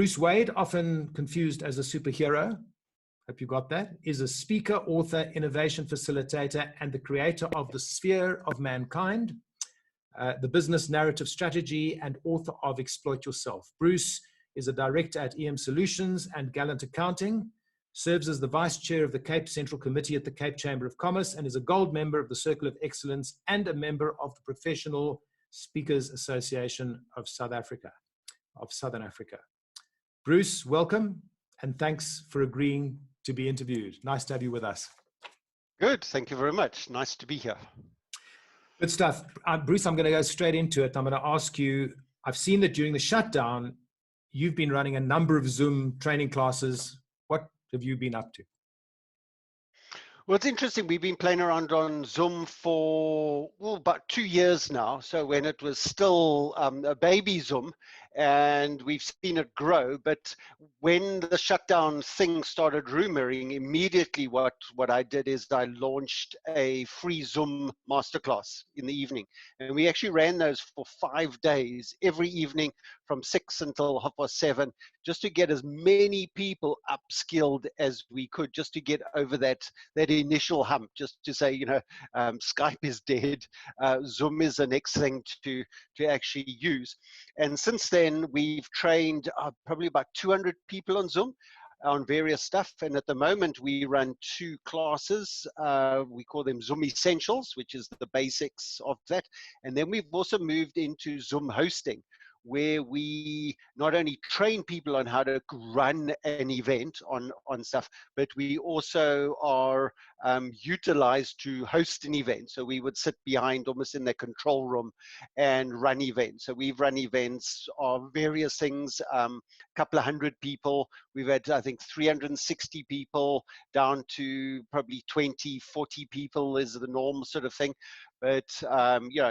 Bruce Wade, often confused as a superhero, hope you got that, is a speaker, author, innovation facilitator, and the creator of The Sphere of Mankind, the business narrative strategy, and author of Exploit Yourself. Bruce is a director at EM Solutions and Gallant Accounting, serves as the vice chair of the Cape Central Committee at the Cape Chamber of Commerce, and is a gold member of the Circle of Excellence and a member of the Professional Speakers Association of Southern Africa. Bruce, welcome, and thanks for agreeing to be interviewed. Nice to have you with us. Good, thank you very much. Nice to be here. Good stuff. Bruce, I'm going to go straight into it. I'm going to ask you, I've seen that during the shutdown, you've been running a number of Zoom training classes. What have you been up to? Well, it's interesting. We've been playing around on Zoom for about 2 years now. So when it was still a baby Zoom, and we've seen it grow. But when the shutdown thing started rumoring, immediately what I did is I launched a free Zoom masterclass in the evening. And we actually ran those for 5 days, every evening from 6 until 7:30, just to get as many people upskilled as we could, just to get over that initial hump, just to say, Skype is dead, Zoom is the next thing to actually use. And since then, we've trained probably about 200 people on Zoom on various stuff. And at the moment, we run 2 classes. We call them Zoom Essentials, which is the basics of that. And then we've also moved into Zoom hosting, where we not only train people on how to run an event on stuff, but we also are utilized to host an event. So we would sit behind almost in the control room and run events. So we've run events of various things, a couple of hundred people. We've had, I think, 360 people down to probably 20, 40 people is the norm sort of thing. But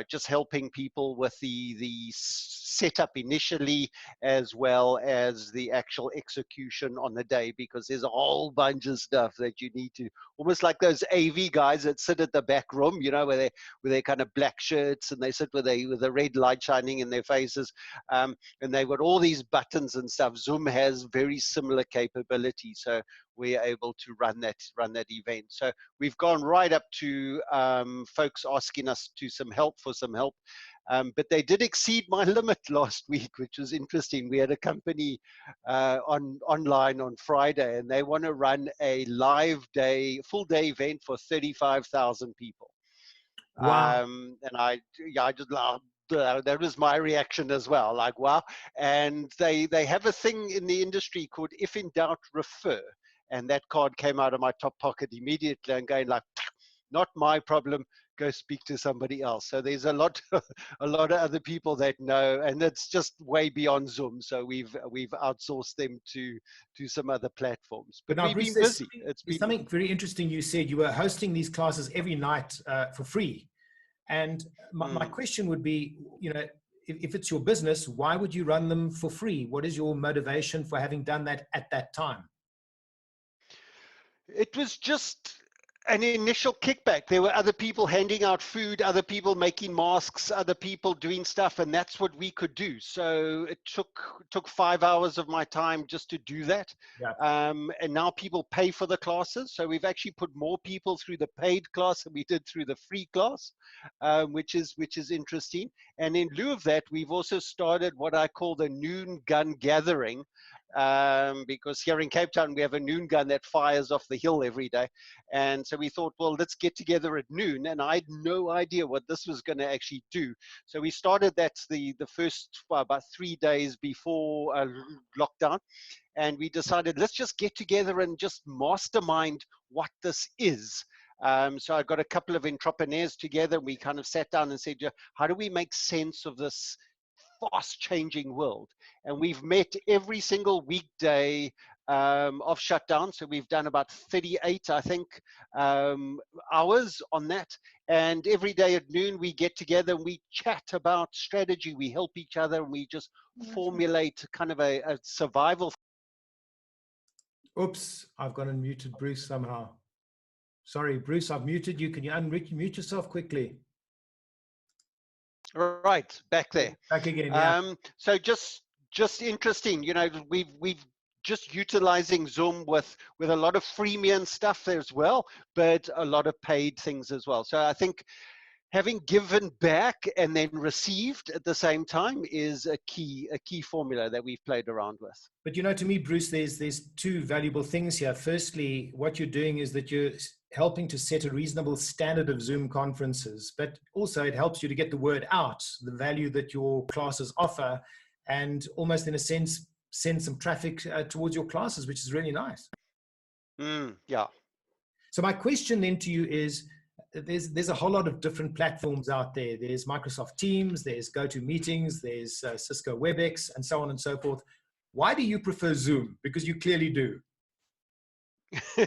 just helping people with the setup initially, as well as the actual execution on the day, because there's a whole bunch of stuff that you need to, almost like those AV guys that sit at the back room, where they kind of black shirts and they sit with a red light shining in their faces, and they've got all these buttons and stuff. Zoom has very similar capabilities, so we're able to run that event. So we've gone right up to folks asking us for some help. But they did exceed my limit last week, which was interesting. We had a company online on Friday, and they want to run a full day event for 35,000 people. Wow. And I just laughed. That was my reaction as well, like, wow. And they have a thing in the industry called "If in doubt, refer." And that card came out of my top pocket immediately and going like, not my problem, go speak to somebody else. So there's a lot of other people that know, and it's just way beyond Zoom. So we've outsourced them to some other platforms. But we've been busy. It's been something very interesting. You said you were hosting these classes every night for free. And my question would be, if it's your business, why would you run them for free? What is your motivation for having done that at that time? It was just an initial kickback. There were other people handing out food, other people making masks, other people doing stuff, and that's what we could do. So it took 5 hours of my time just to do that. Yeah. And now people pay for the classes. So we've actually put more people through the paid class than we did through the free class, which is interesting. And in lieu of that, we've also started what I call the noon gun gathering, because here in Cape Town, we have a noon gun that fires off the hill every day. And so we thought, well, let's get together at noon. And I had no idea what this was going to actually do. So we started that the first about 3 days before lockdown. And we decided, let's just get together and just mastermind what this is. So I got a couple of entrepreneurs together. We kind of sat down and said, how do we make sense of this fast changing world? And we've met every single weekday of shutdown. So we've done about 38, I think, hours on that. And every day at noon, we get together and we chat about strategy. We help each other and we just formulate kind of a survival. Oops, I've got unmuted Bruce somehow. Sorry, Bruce, I've muted you. Can you unmute yourself quickly? Right, back there. Back again, yeah. So just just interesting. We've just utilizing Zoom with a lot of freemium stuff as well, but a lot of paid things as well. So I think having given back and then received at the same time is a key formula that we've played around with. But to me, Bruce, there's two valuable things here. Firstly, what you're doing is that you're helping to set a reasonable standard of Zoom conferences, but also it helps you to get the word out, the value that your classes offer, and almost in a sense, send some traffic towards your classes, which is really nice. Yeah. So my question then to you is, there's a whole lot of different platforms out there. There's Microsoft Teams, there's GoToMeetings, there's Cisco WebEx, and so on and so forth. Why do you prefer Zoom? Because you clearly do.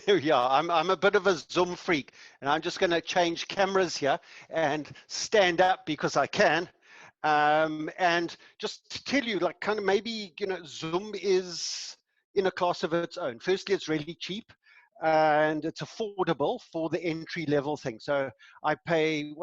Yeah, I'm a bit of a Zoom freak, and I'm just going to change cameras here and stand up because I can. And just to tell you, like, kind of maybe, Zoom is in a class of its own. Firstly, it's really cheap and it's affordable for the entry level thing. So I pay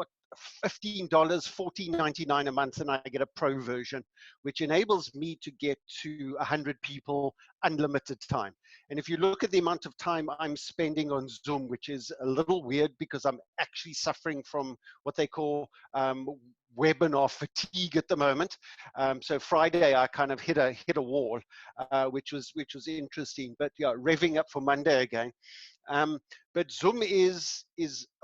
$15, $14.99 a month, and I get a pro version, which enables me to get to 100 people unlimited time. And if you look at the amount of time I'm spending on Zoom, which is a little weird because I'm actually suffering from what they call webinar fatigue at the moment. So Friday I kind of hit a wall, which was interesting. But yeah, revving up for Monday again. But Zoom is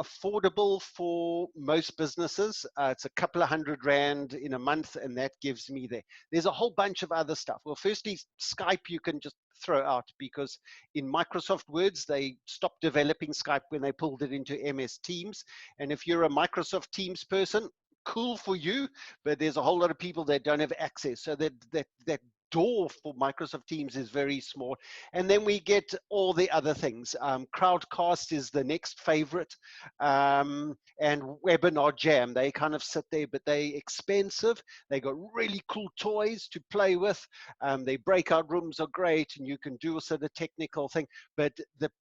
affordable for most businesses. It's a couple of $100 in a month, and that gives me there's a whole bunch of other stuff. Well, firstly, Skype you can just throw out, because in Microsoft Words, they stopped developing Skype when they pulled it into MS Teams. And if you're a Microsoft Teams person, cool for you, but there's a whole lot of people that don't have access. So that door for Microsoft Teams is very small. And then we get all the other things. Crowdcast is the next favorite, and Webinar Jam. They kind of sit there, but they're expensive. They got really cool toys to play with. Their breakout rooms are great, and you can do also the technical thing. But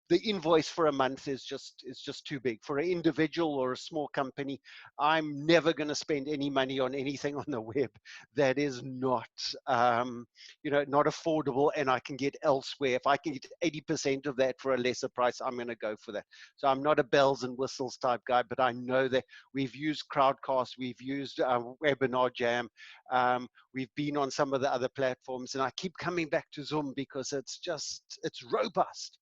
the invoice for a month is just too big for an individual or a small company. I'm never going to spend any money on anything on the web that is not not affordable, and I can get elsewhere. If I can get 80% of that for a lesser price, I'm going to go for that. So I'm not a bells and whistles type guy, but I know that we've used Crowdcast, we've used Webinar Jam, we've been on some of the other platforms, and I keep coming back to Zoom because it's robust.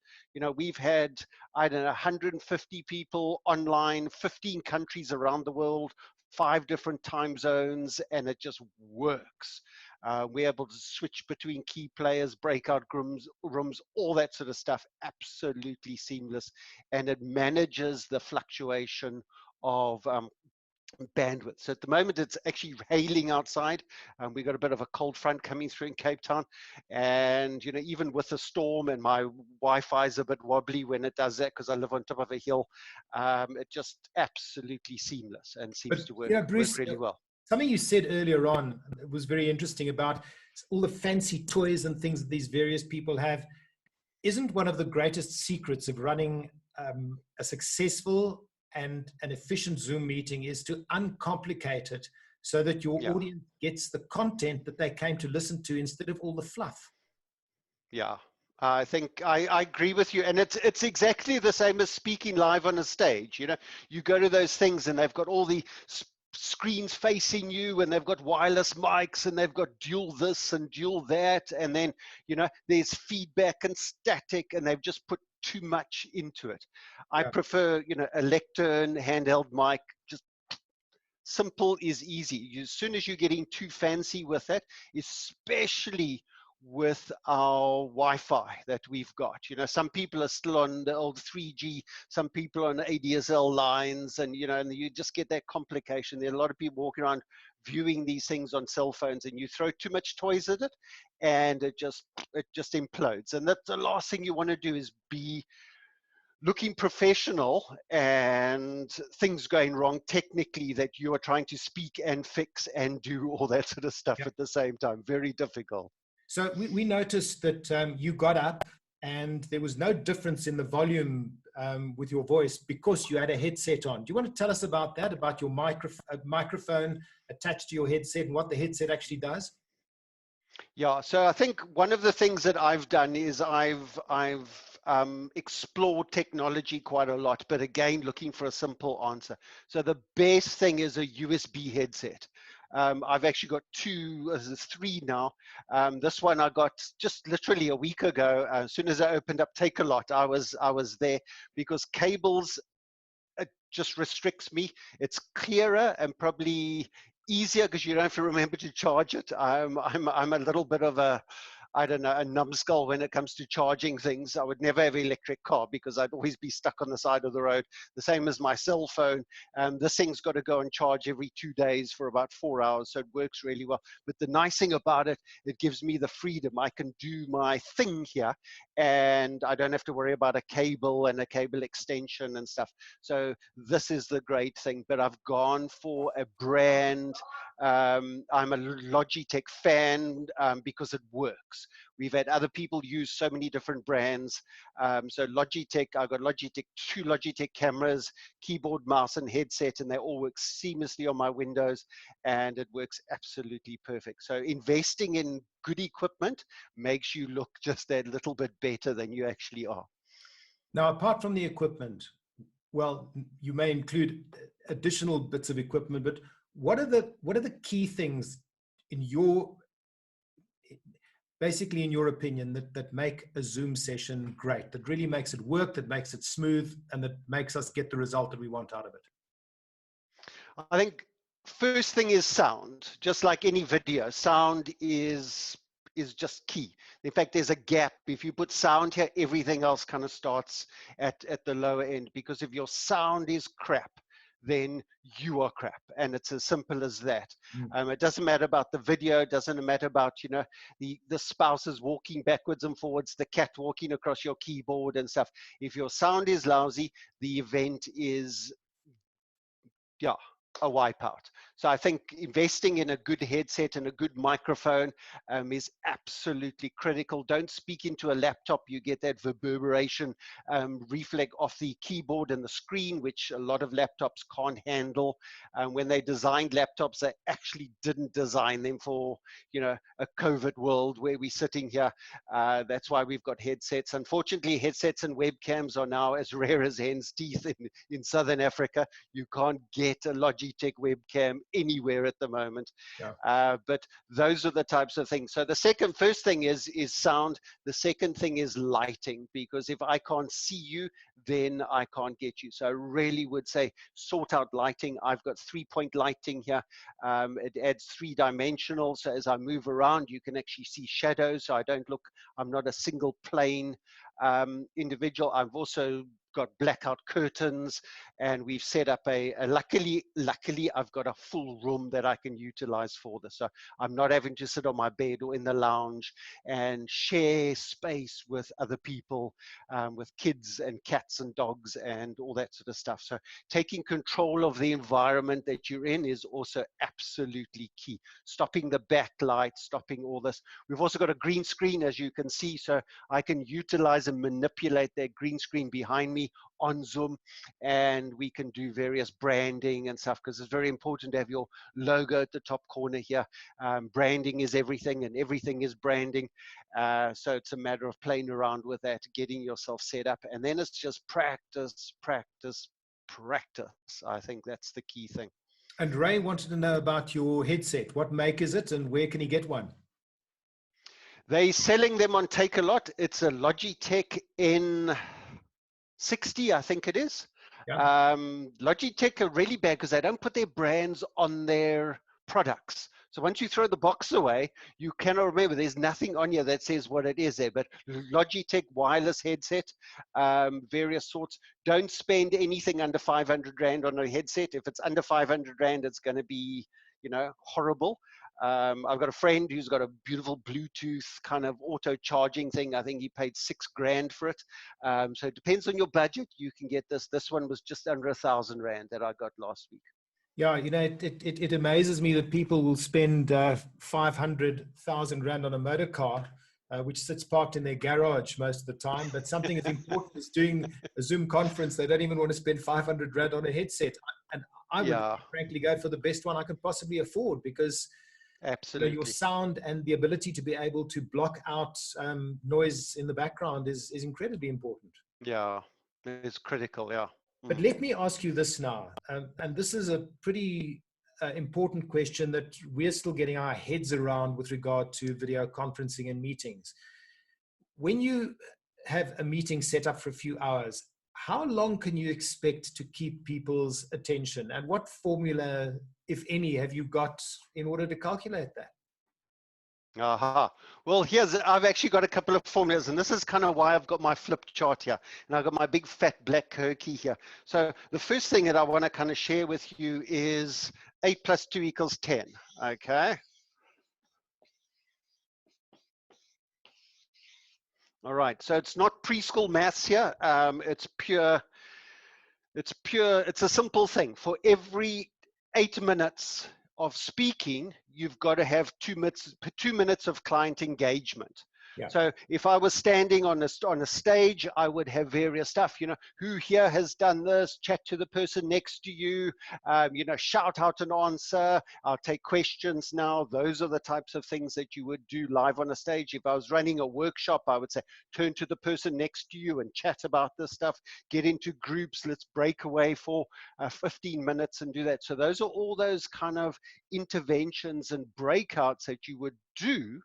We've had, I don't know, 150 people online, 15 countries around the world, 5 different time zones, and it just works. We're able to switch between key players, breakout rooms, all that sort of stuff, absolutely seamless. And it manages the fluctuation of bandwidth. So at the moment, it's actually hailing outside. We got a bit of a cold front coming through in Cape Town. And, even with the storm, and my Wi-Fi is a bit wobbly when it does that because I live on top of a hill, it just absolutely seamless and seems to work, Bruce, work really well. Something you said earlier on was very interesting about all the fancy toys and things that these various people have. Isn't one of the greatest secrets of running a successful and an efficient Zoom meeting is to uncomplicate it so that your audience gets the content that they came to listen to instead of all the fluff? Yeah. I think I agree with you, and it's exactly the same as speaking live on a stage. You go to those things and they've got all the screens facing you, and they've got wireless mics, and they've got dual this and dual that, and then there's feedback and static, and they've just put too much into it. I prefer a lectern handheld mic. Just simple is easy. As soon as you're getting too fancy with it, especially with our Wi-Fi that we've got, some people are still on the old 3G, some people on ADSL lines, and and you just get that complication. There are a lot of people walking around viewing these things on cell phones, and you throw too much toys at it, and it just implodes. And that's the last thing you want to do, is be looking professional and things going wrong technically that you are trying to speak and fix and do all that sort of stuff at the same time. Very difficult. So we noticed that you got up and there was no difference in the volume with your voice because you had a headset on. Do you want to tell us about that, about your microphone attached to your headset and what the headset actually does? Yeah, so I think one of the things that I've done is I've explored technology quite a lot, but again, looking for a simple answer. So the best thing is a USB headset. I've actually got three now. This one I got just literally a week ago. As soon as I opened up Take a Lot, I was there because cables, it just restricts me. It's clearer and probably easier because you don't have to remember to charge it. I'm a little bit of a, I don't know, a numbskull when it comes to charging things. I would never have an electric car because I'd always be stuck on the side of the road. The same as my cell phone. This thing's got to go and charge every 2 days for about 4 hours, so it works really well. But the nice thing about it, it gives me the freedom. I can do my thing here, and I don't have to worry about a cable and a cable extension and stuff. So this is the great thing. But I've gone for a brand. I'm a Logitech fan because it works. We've had other people use so many different brands. So Logitech, I've got two Logitech cameras, keyboard, mouse, and headset, and they all work seamlessly on my Windows, and it works absolutely perfect. So investing in good equipment makes you look just that little bit better than you actually are. Now, apart from the equipment, well, you may include additional bits of equipment, but what are the key things in your, basically in your opinion, that make a Zoom session great, that really makes it work, that makes it smooth, and that makes us get the result that we want out of it? I think first thing is sound. Just like any video, sound is just key. In fact, there's a gap. If you put sound here, everything else kind of starts at the lower end, because if your sound is crap, then you are crap, and it's as simple as that. It doesn't matter about the video, it doesn't matter about, you know, the spouses walking backwards and forwards, the cat walking across your keyboard and stuff. If your sound is lousy, the event is, yeah, a wipeout. So I think investing in a good headset and a good microphone is absolutely critical. Don't speak into a laptop. You get that reverberation reflect off the keyboard and the screen, which a lot of laptops can't handle. When they designed laptops, they actually didn't design them for, you know, a COVID world where we're sitting here. That's why we've got headsets. Unfortunately, headsets and webcams are now as rare as hen's teeth in Southern Africa. You can't get a Logitech webcam anywhere at the moment. Yeah. But those are the types of things. So the first thing is sound. The second thing is lighting, because if I can't see you, then I can't get you. So I really would say sort out lighting. I've got 3-point lighting here. It adds 3-dimensional. So as I move around, you can actually see shadows. So I don't look, I'm not a single plane individual. I've also got blackout curtains, and we've set up luckily I've got a full room that I can utilize for this. So I'm not having to sit on my bed or in the lounge and share space with other people, with kids and cats and dogs and all that sort of stuff. So taking control of the environment that you're in is also absolutely key. Stopping the backlight, stopping all this. We've also got a green screen, as you can see, so I can utilize and manipulate that green screen behind me on Zoom, and we can do various branding and stuff, because it's very important to have your logo at the top corner here. Branding is everything, and everything is branding. So it's a matter of playing around with that, getting yourself set up, and then it's just practice, practice, practice. I think that's the key thing. And Ray wanted to know about your headset. What make is it, and where can he get one? They're selling them on Take a Lot. It's a Logitech N60, I think it is. Yeah. Logitech are really bad because they don't put their brands on their products. So once you throw the box away, you cannot remember. There's nothing on here that says what it is there. But Logitech wireless headset, various sorts. Don't spend anything under 500 Rand on a headset. If it's under 500 Rand, it's going to be, you know, horrible. I've got a friend who's got a beautiful Bluetooth kind of auto charging thing. I think he paid 6 grand for it. So it depends on your budget. You can get this. This one was just under 1,000 Rand that I got last week. Yeah, you know, it amazes me that people will spend 500,000 Rand on a motor car, which sits parked in their garage most of the time. But something as important as doing a Zoom conference, they don't even want to spend 500 Rand on a headset. And I would frankly go for the best one I could possibly afford, because You know, your Absolutely. sound and the ability to be able to block out noise in the background is incredibly important. Yeah, it's critical. Yeah. But Mm. let me ask you this now, and this is a pretty important question that we're still getting our heads around with regard to video conferencing and meetings. When you have a meeting set up for a few hours, how long can you expect to keep people's attention? And what formula, if any, have you got in order to calculate that? Aha. Well, I've actually got a couple of formulas, and this is kind of why I've got my flipped chart here. And I've got my big fat black Herky here. So the first thing that I want to kind of share with you is 8 plus 2 equals 10. Okay. All right. So it's not preschool maths here. It's a simple thing. For every 8 minutes of speaking, you've got to have 2 minutes of client engagement. Yeah. So if I was standing on a stage, I would have various stuff, you know, who here has done this, chat to the person next to you, you know, shout out an answer, I'll take questions now. Those are the types of things that you would do live on a stage. If I was running a workshop, I would say, turn to the person next to you and chat about this stuff, get into groups, let's break away for 15 minutes and do that. So those are all those kind of interventions and breakouts that you would do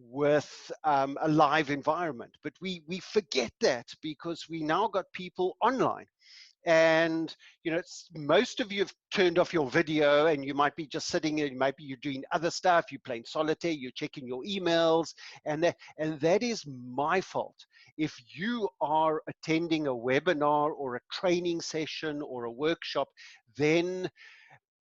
with a live environment. But we forget that because we now got people online. And you know, most of you have turned off your video and you might be just sitting in, maybe you're doing other stuff, you're playing solitaire, you're checking your emails, and that is my fault. If you are attending a webinar or a training session or a workshop, then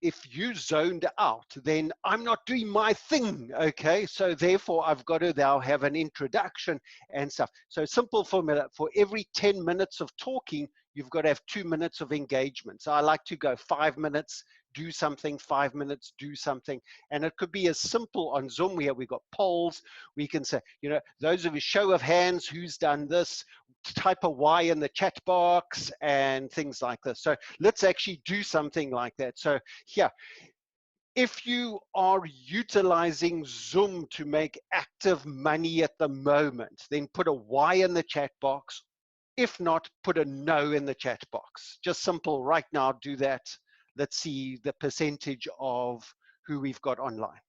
if you zoned out, then I'm not doing my thing, okay? So therefore, I've got to now have an introduction and stuff. So simple formula, for every 10 minutes of talking, you've got to have 2 minutes of engagement. So I like to go 5 minutes, do something, 5 minutes, do something. And it could be as simple on Zoom where we've got polls. We can say, you know, those of you, show of hands, who's done this? Type a Y in the chat box and things like this. So let's actually do something like that. So here, if you are utilizing Zoom to make active money at the moment, then put a Y in the chat box. If not, put a no in the chat box. Just simple right now, do that. Let's see the percentage of who we've got online.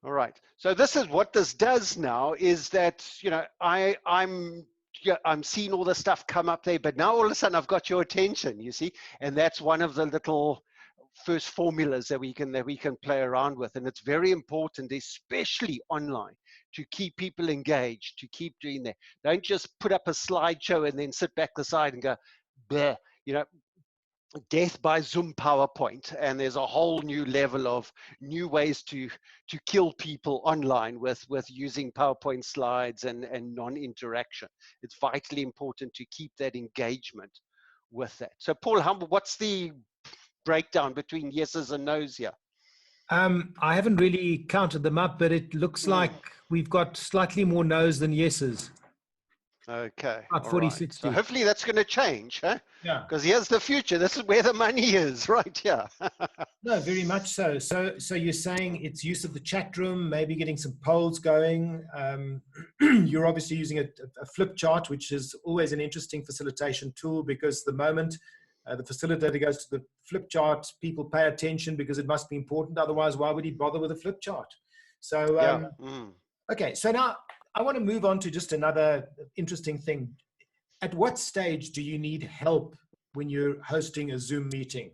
All right. So this is what this does now is that, you know, I'm seeing all the stuff come up there, but now all of a sudden I've got your attention, you see, and that's one of the little first formulas that we can play around with. And it's very important, especially online, to keep people engaged, to keep doing that. Don't just put up a slideshow and then sit back the side and go, bleh, you know, death by Zoom PowerPoint, and there's a whole new level of new ways to kill people online with using PowerPoint slides and non-interaction. It's vitally important to keep that engagement with that. So Paul, what's the breakdown between yeses and nos here? I haven't really counted them up, but it looks like we've got slightly more no's than yeses. Okay, About all 40, right. 60. So hopefully that's going to change, huh? Yeah. Because here's the future. This is where the money is, right here. No, very much so. So you're saying it's use of the chat room, maybe getting some polls going. You're obviously using a flip chart, which is always an interesting facilitation tool because the moment the facilitator goes to the flip chart, people pay attention because it must be important. Otherwise, why would he bother with a flip chart? So, Yeah. okay. So now I want to move on to just another interesting thing. At what stage do you need help when you're hosting a Zoom meeting?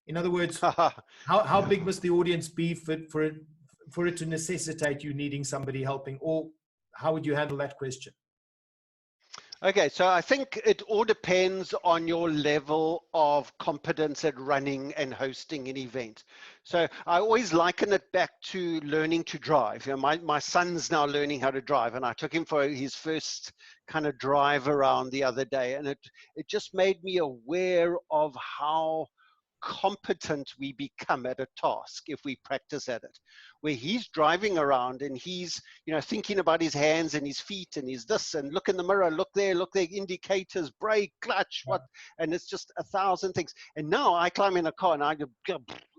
In other words, how big must the audience be for it to necessitate you needing somebody helping, or how would you handle that question? Okay, so I think it all depends on your level of competence at running and hosting an event. So I always liken it back to learning to drive. You know, my son's now learning how to drive, and I took him for his first kind of drive around the other day, and it just made me aware of how competent we become at a task if we practice at it, where he's driving around and he's, you know, thinking about his hands and his feet and his this, and look in the mirror, look there, indicators, brake, clutch, what, and it's just 1,000 things. And now I climb in a car and I go,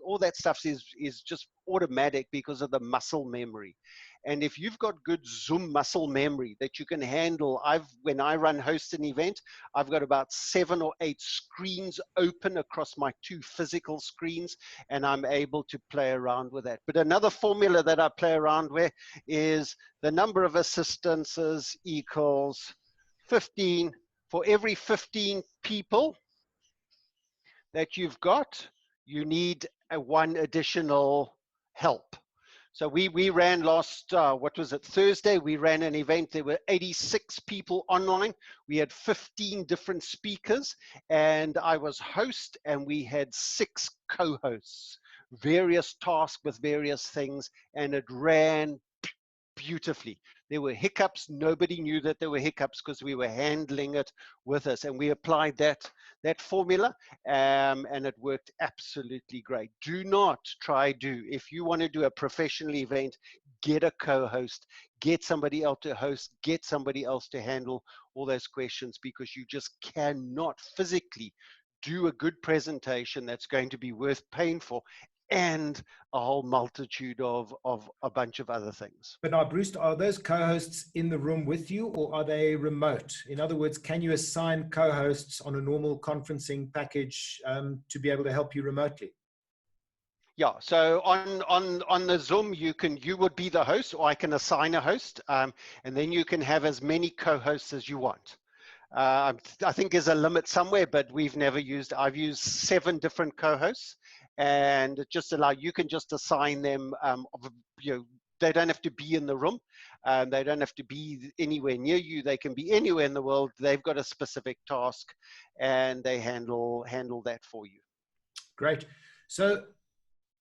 all that stuff is just automatic because of the muscle memory. And if you've got good Zoom muscle memory that you can handle, when I host an event, I've got about 7 or 8 screens open across my 2 physical screens, and I'm able to play around with that. But another formula that I play around with is the number of assistances equals 15. For every 15 people that you've got, you need one additional help. So we ran what was it, Thursday, we ran an event. There were 86 people online. We had 15 different speakers, and I was host, and we had 6 co-hosts, various tasks with various things, and it ran beautifully. There were hiccups. Nobody knew that there were hiccups because we were handling it with us, and we applied that formula, and it worked absolutely great. Do not if you want to do a professional event, get a co-host, get somebody else to host, get somebody else to handle all those questions, because you just cannot physically do a good presentation that's going to be worth paying for, and a whole multitude of a bunch of other things. But now, Bruce, are those co-hosts in the room with you, or are they remote? In other words, can you assign co-hosts on a normal conferencing package to be able to help you remotely? Yeah, so on the Zoom, you would be the host, or I can assign a host, and then you can have as many co-hosts as you want. I think there's a limit somewhere, but I've used 7 different co-hosts, and it just you can just assign them, they don't have to be in the room. They don't have to be anywhere near you. They can be anywhere in the world. They've got a specific task, and they handle that for you. Great. So,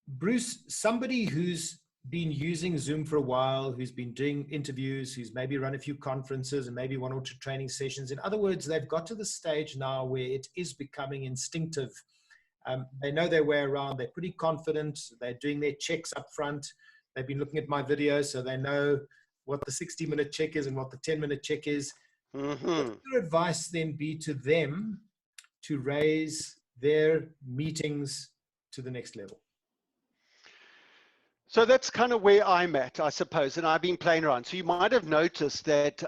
Bruce, somebody who's been using Zoom for a while, who's been doing interviews, who's maybe run a few conferences and maybe 1 or 2 training sessions. In other words, they've got to the stage now where it is becoming instinctive. They know their way around. They're pretty confident. They're doing their checks up front. They've been looking at my videos, so they know what the 60-minute check is and what the 10-minute check is. Mm-hmm. What would your advice then be to them to raise their meetings to the next level? So that's kind of where I'm at, I suppose, and I've been playing around. So you might have noticed that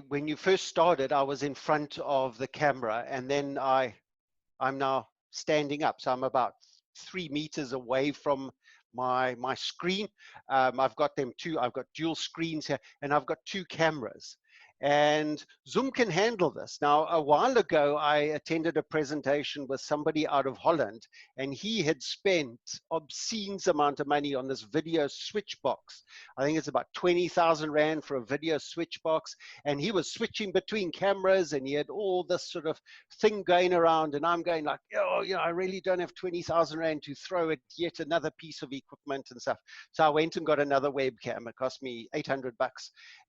when you first started, I was in front of the camera, and then I'm now standing up. So I'm about 3 meters away from my screen. I've got dual screens here, and I've got 2 cameras. And Zoom can handle this. Now, a while ago, I attended a presentation with somebody out of Holland, and he had spent obscene amount of money on this video switch box. I think it's about 20,000 Rand for a video switch box. And he was switching between cameras, and he had all this sort of thing going around. And I'm going like, I really don't have 20,000 Rand to throw at yet another piece of equipment and stuff. So I went and got another webcam. It cost me $800.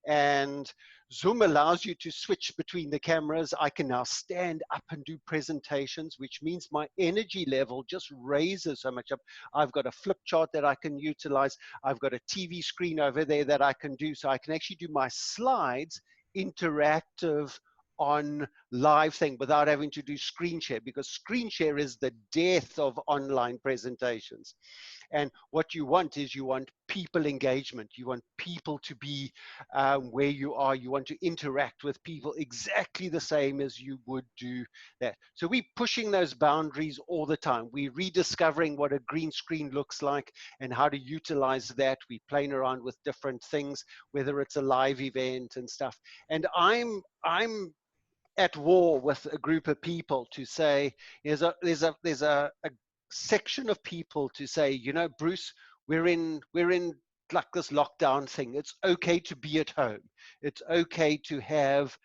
And Zoom allows you to switch between the cameras. I can now stand up and do presentations, which means my energy level just raises so much up. I've got a flip chart that I can utilize. I've got a TV screen over there that I can do. So I can actually do my slides interactive on live thing without having to do screen share, because screen share is the death of online presentations. And what you want is people engagement. You want people to be where you are. You want to interact with people exactly the same as you would do that. So we're pushing those boundaries all the time. We're rediscovering what a green screen looks like and how to utilize that. We're playing around with different things, whether it's a live event and stuff. And I'm at war with a group of people to say, there's a section of people to say, Bruce, we're in like this lockdown thing. It's okay to be at home. It's okay to have,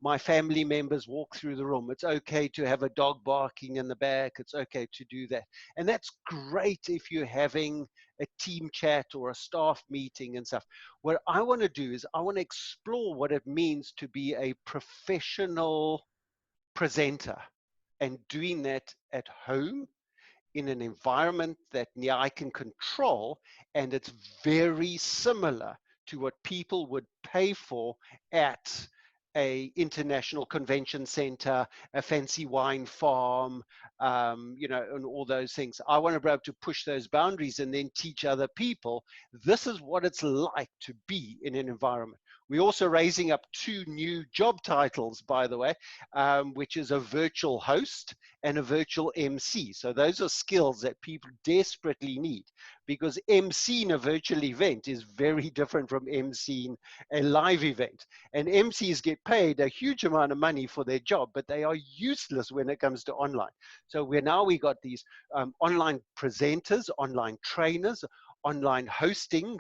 my family members walk through the room. It's okay to have a dog barking in the back. It's okay to do that. And that's great if you're having a team chat or a staff meeting and stuff. What I want to do is I want to explore what it means to be a professional presenter, and doing that at home in an environment that I can control, and it's very similar to what people would pay for at a international convention center, a fancy wine farm, you know, and all those things. I want to be able to push those boundaries and then teach other people, this is what it's like to be in an environment. We're also raising up 2 new job titles, by the way, which is a virtual host and a virtual MC. So those are skills that people desperately need, because MCing a virtual event is very different from MCing a live event. And MCs get paid a huge amount of money for their job, but they are useless when it comes to online. So we got these online presenters, online trainers, online hosting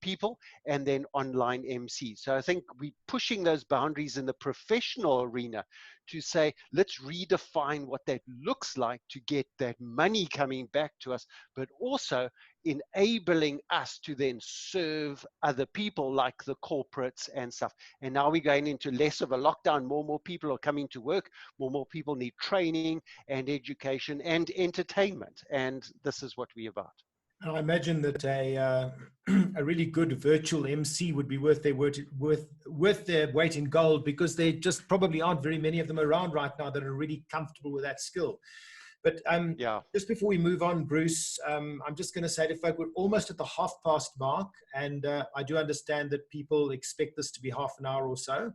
people, and then online MC. So I think we're pushing those boundaries in the professional arena to say, let's redefine what that looks like to get that money coming back to us, but also enabling us to then serve other people like the corporates and stuff. And now we're going into less of a lockdown. More and more people are coming to work. More and more people need training and education and entertainment. And this is what we're about. I imagine that a really good virtual MC would be worth their weight in gold, because there just probably aren't very many of them around right now that are really comfortable with that skill. But just before we move on, Bruce, I'm just going to say to folk, we're almost at the 1/2 mark, and I do understand that people expect this to be half an hour or so.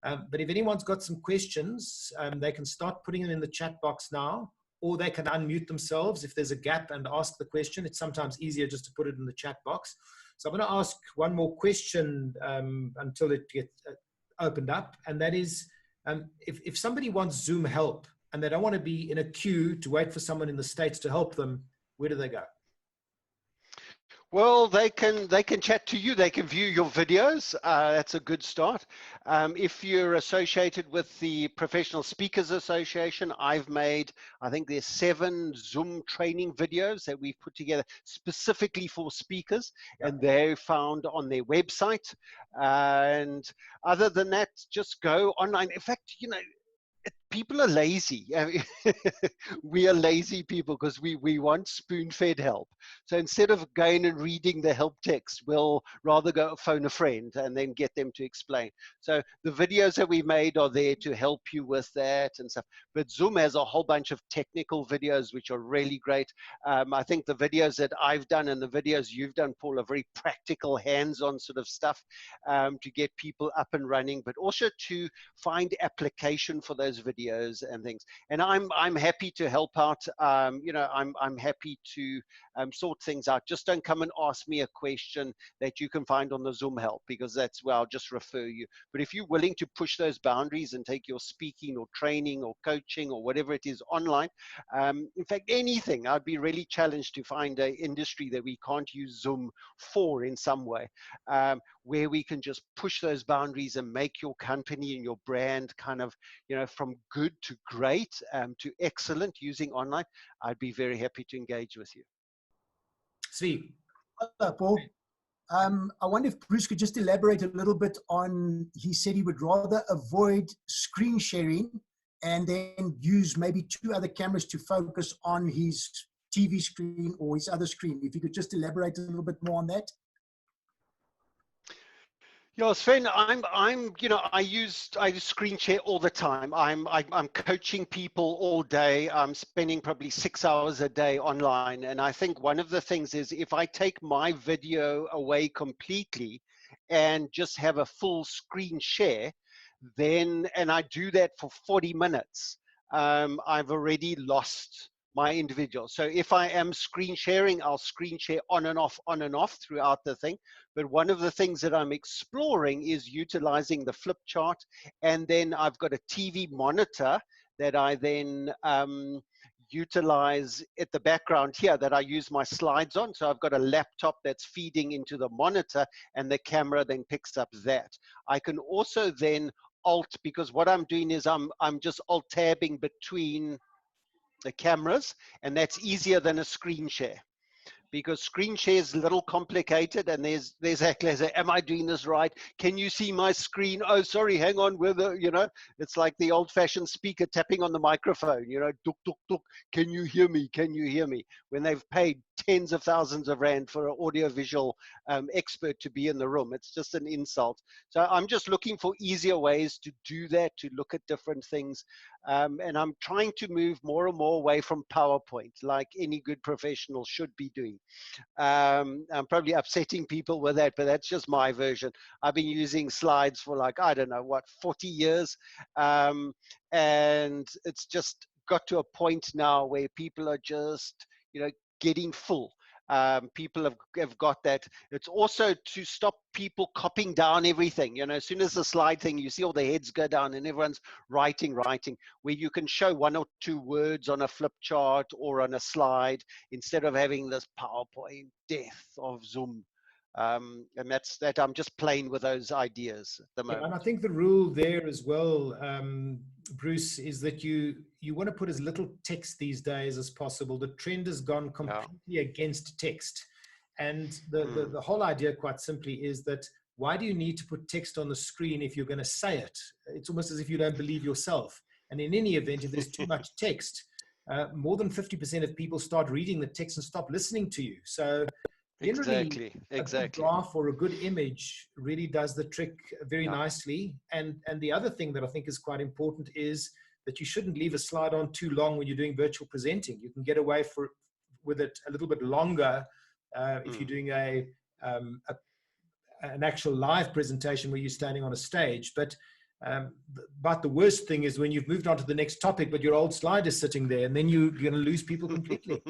But if anyone's got some questions, they can start putting them in the chat box now, or they can unmute themselves if there's a gap and ask the question. It's sometimes easier just to put it in the chat box. So I'm going to ask one more question until it gets opened up, and that is, if somebody wants Zoom help and they don't want to be in a queue to wait for someone in the States to help them, where do they go? Well, they can chat to you. They can view your videos. That's a good start. If you're associated with the Professional Speakers Association, I've made, I think there's 7 Zoom training videos that we've put together specifically for speakers, and they're found on their website. And other than that, just go online. In fact, you know, people are lazy. I mean, we are lazy people because we want spoon-fed help. So instead of going and reading the help text, we'll rather go phone a friend and then get them to explain. So the videos that we made are there to help you with that and stuff. But Zoom has a whole bunch of technical videos which are really great. I think the videos that I've done and the videos you've done, Paul, are very practical, hands-on sort of stuff to get people up and running, but also to find application for those videos and things. And I'm happy to help out. You know, I'm happy to sort things out. Just don't come and ask me a question that you can find on the Zoom help, because that's where I'll just refer you. But if you're willing to push those boundaries and take your speaking or training or coaching or whatever it is online, in fact, anything, I'd be really challenged to find an industry that we can't use Zoom for in some way, where we can just push those boundaries and make your company and your brand kind of, you know, from good to great to excellent using online. I'd be very happy to engage with you. Steve. Hello, Paul. I wonder if Bruce could just elaborate a little bit on, he said he would rather avoid screen sharing and then use maybe 2 other cameras to focus on his TV screen or his other screen. If you could just elaborate a little bit more on that. Yeah, Sven, you know, I screen share all the time. I'm coaching people all day. I'm spending probably 6 hours a day online. And I think one of the things is, if I take my video away completely and just have a full screen share, then, and I do that for 40 minutes, I've already lost my individual. So if I am screen sharing, I'll screen share on and off throughout the thing. But one of the things that I'm exploring is utilizing the flip chart. And then I've got a TV monitor that I then utilize at the background here that I use my slides on. So I've got a laptop that's feeding into the monitor, and the camera then picks up that. I can also then alt, because what I'm doing is I'm just alt tabbing between the cameras, and that's easier than a screen share, because screen share is a little complicated, and there's actually, am I doing this right? Can you see my screen? Oh, sorry, hang on, you know, it's like the old-fashioned speaker tapping on the microphone, you know, duk, duk, duk. Can you hear me? Can you hear me? When they've paid tens of thousands of rand for an audiovisual expert to be in the room. It's just an insult. So I'm just looking for easier ways to do that, to look at different things. And I'm trying to move more and more away from PowerPoint, like any good professional should be doing. I'm probably upsetting people with that, but that's just my version. I've been using slides for like, I don't know, what, 40 years. And it's just got to a point now where people are just, getting full. People have got that. It's also to stop people copying down everything. As soon as the slide thing, you see all the heads go down and everyone's writing, where you can show 1 or 2 words on a flip chart or on a slide instead of having this PowerPoint death of Zoom. And that's that. I'm just playing with those ideas at the moment. Yeah, and I think the rule there as well, Bruce, is that you want to put as little text these days as possible. The trend has gone completely against text. And the whole idea, quite simply, is that why do you need to put text on the screen if you're going to say it? It's almost as if you don't believe yourself. And in any event, if there's too much text, more than 50% of people start reading the text and stop listening to you. So generally, a good graph or a good image really does the trick very nicely. And the other thing that I think is quite important is that you shouldn't leave a slide on too long when you're doing virtual presenting. You can get away with it a little bit longer if you're doing an actual live presentation where you're standing on a stage. But the worst thing is when you've moved on to the next topic, but your old slide is sitting there, and then you're going to lose people completely.